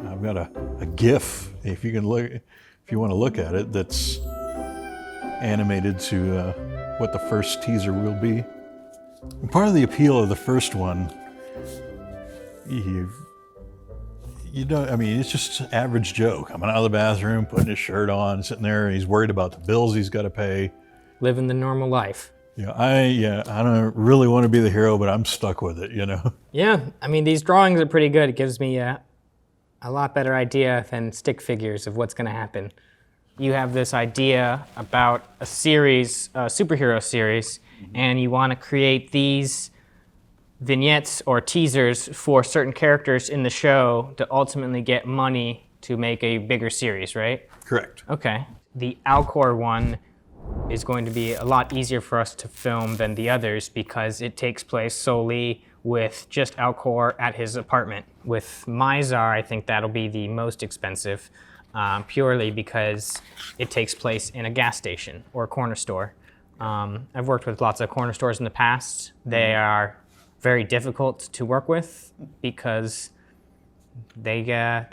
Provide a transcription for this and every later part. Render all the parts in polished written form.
I've got a GIF, if you want to look at it, that's animated to what the first teaser will be. And part of the appeal of the first one, it's just an average Joe coming out of the bathroom, putting his shirt on, sitting there, and he's worried about the bills he's got to pay. Living the normal life. I don't really want to be the hero, but I'm stuck with it, Yeah, I mean, these drawings are pretty good. It gives me a lot better idea than stick figures of what's going to happen. You have this idea about a series, a superhero series, and you want to create these vignettes or teasers for certain characters in the show to ultimately get money to make a bigger series, right? Correct. Okay. The Alcor one is going to be a lot easier for us to film than the others because it takes place solely with just Alcor at his apartment. With Mizar, I think that'll be the most expensive, purely because it takes place in a gas station or a corner store. I've worked with lots of corner stores in the past. They are very difficult to work with because they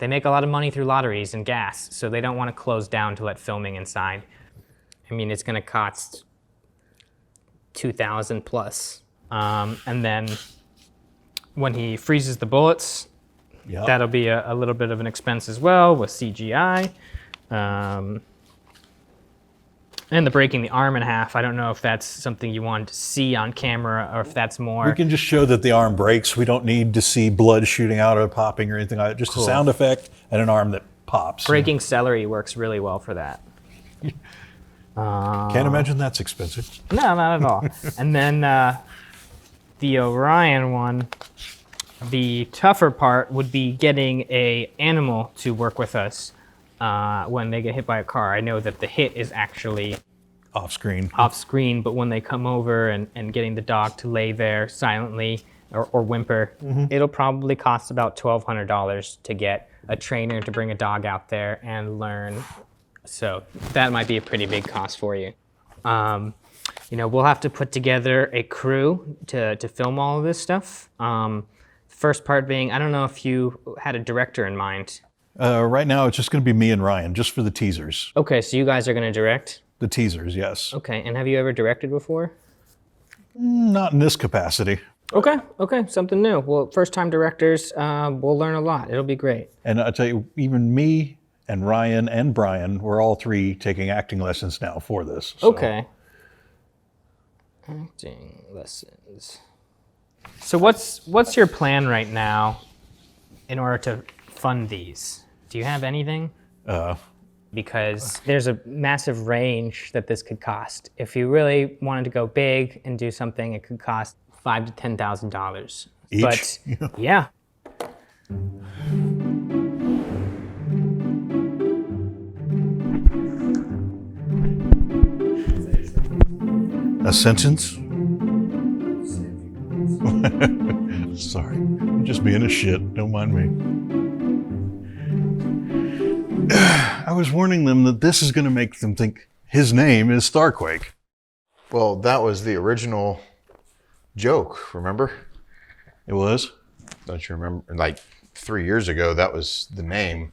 make a lot of money through lotteries and gas, so they don't want to close down to let filming inside. I mean, it's going to cost $2,000 plus. And then when he freezes the bullets, that'll be a little bit of an expense as well with CGI. And the breaking the arm in half, I don't know if that's something you want to see on camera or if that's more... We can just show that the arm breaks. We don't need to see blood shooting out or popping or anything like that. Just a sound effect and an arm that pops. Breaking celery works really well for that. Can't imagine that's expensive. No, not at all. And then the Orion one, the tougher part would be getting an animal to work with us when they get hit by a car. I know that the hit is actually off screen, but when they come over and getting the dog to lay there silently or whimper, it'll probably cost about $1,200 to get a trainer to bring a dog out there and learn. So that might be a pretty big cost for you. We'll have to put together a crew to film all of this stuff. First part being, I don't know if you had a director in mind. Right now, it's just going to be me and Ryan, just for the teasers. Okay, so you guys are going to direct? The teasers, yes. Okay, and have you ever directed before? Not in this capacity. Okay, something new. Well, first-time directors, we'll learn a lot. It'll be great. And I'll tell you, even me and Ryan and Brian, we're all three taking acting lessons now for this. So. Okay. Acting lessons. So what's your plan right now in order to fund these? Do you have anything? Because there's a massive range that this could cost. If you really wanted to go big and do something, it could cost $5,000 to $10,000 each. But yeah. A sentence? Sorry, I'm just being a shit. Don't mind me. I was warning them that this is going to make them think his name is Starquake. Well, that was the original joke, remember? It was? Don't you remember? Like 3 years ago, that was the name.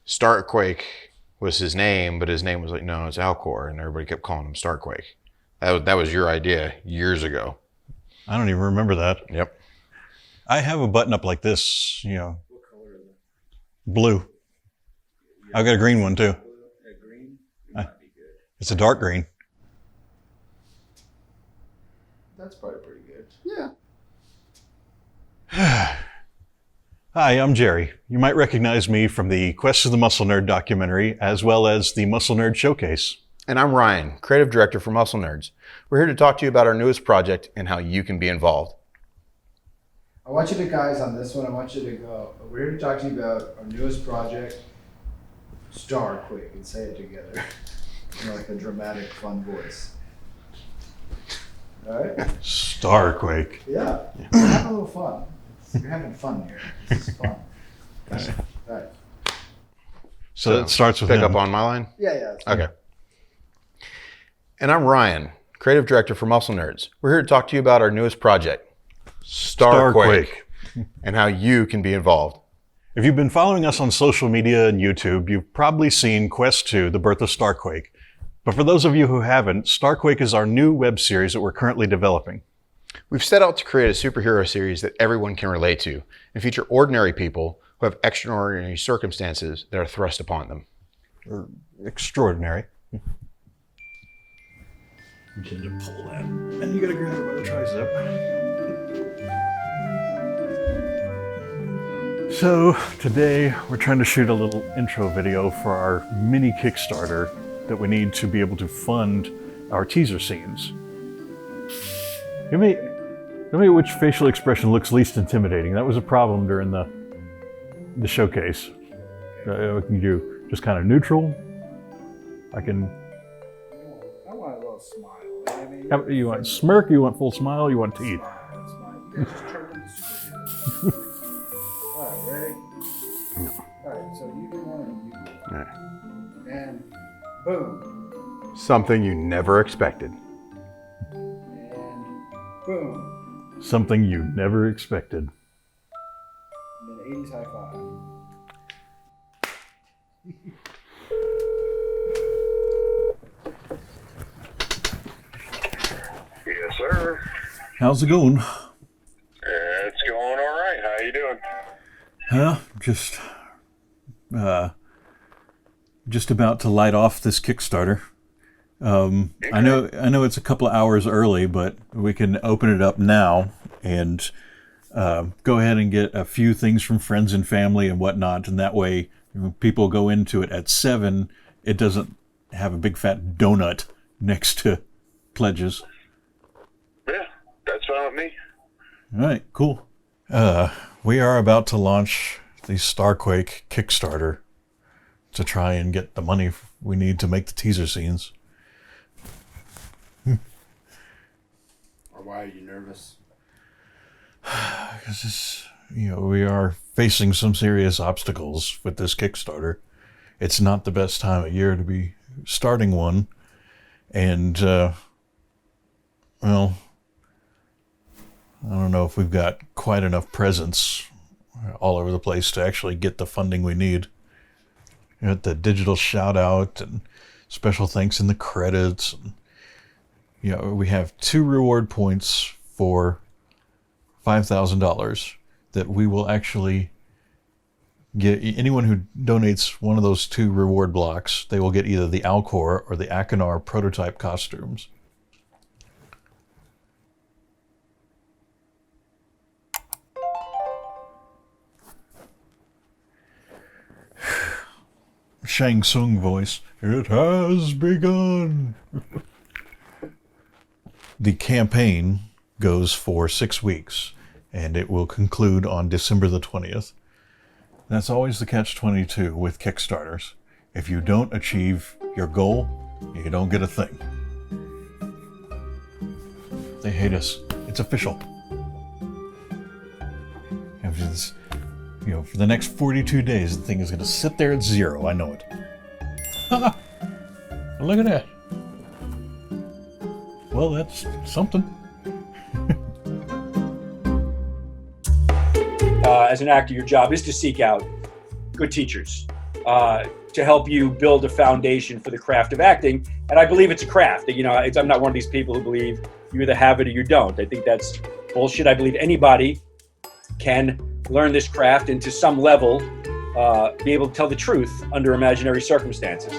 Starquake was his name, but his name was like, no, it's Alcor, and everybody kept calling him Starquake. That was your idea years ago. I don't even remember that. Yep. I have a button up like this, What color is it? Blue. I've got a green one too. A green? Might be good. It's a dark green. That's probably pretty good. Yeah. Hi, I'm Jerry. You might recognize me from the Quest of the Muscle Nerd documentary, as well as the Muscle Nerd Showcase. And I'm Ryan, creative director for Muscle Nerds. We're here to talk to you about our newest project and how you can be involved. I want you to guys on this one, I want you to go, we're here to talk to you about our newest project, Starquake, and say it together. Like a dramatic, fun voice. All right? Starquake. Yeah. Have a little fun. You're having fun here. This is fun. All right. So it starts with Pick him. up on my line? Yeah. Okay. And I'm Ryan, creative director for Muscle Nerds. We're here to talk to you about our newest project, Starquake, and how you can be involved. If you've been following us on social media and YouTube, you've probably seen Quest 2, The Birth of Starquake. But for those of you who haven't, Starquake is our new web series that we're currently developing. We've set out to create a superhero series that everyone can relate to and feature ordinary people who have extraordinary circumstances that are thrust upon them. Or extraordinary. You tend to pull that, and you gotta grab it by the tricep. So today we're trying to shoot a little intro video for our mini Kickstarter that we need to be able to fund our teaser scenes. Tell me which facial expression looks least intimidating. That was a problem during the showcase. We can do just kind of neutral. I want a little smile. I mean, you want smirk, you want full smile, you want teeth. smile. You guys just turned into superheroes. All right, ready? No. All right, so you do one and you do one. Yeah. And boom. Something you never expected. And boom. Something you never expected. And then 80s high five. Yes, sir. How's it going? It's going all right. How you doing? Just about to light off this Kickstarter. I know it's a couple of hours early, but we can open it up now and go ahead and get a few things from friends and family and whatnot, and that way when people go into it at 7, it doesn't have a big fat donut next to pledges. Yeah, that's fine with me. All right, cool. We are about to launch the Starquake Kickstarter to try and get the money we need to make the teaser scenes. Or why are you nervous? Because we are facing some serious obstacles with this Kickstarter. It's not the best time of year to be starting one, and well, I don't know if we've got quite enough presence all over the place to actually get the funding we need. You got the digital shout out and special thanks in the credits. We have 2 reward points for $5,000 that we will actually get. Anyone who donates one of those 2 reward blocks, they will get either the Alcor or the Akinar prototype costumes. Shang Tsung voice. It has begun. The campaign goes for 6 weeks, and it will conclude on December the 20th. That's always the catch-22 with Kickstarters. If you don't achieve your goal, you don't get a thing. They hate us. It's official. For the next 42 days, the thing is going to sit there at 0. I know it. Look at that. Well, that's something. As an actor, your job is to seek out good teachers to help you build a foundation for the craft of acting. And I believe it's a craft. I'm not one of these people who believe you either have it or you don't. I think that's bullshit. I believe anybody can learn this craft and to some level be able to tell the truth under imaginary circumstances.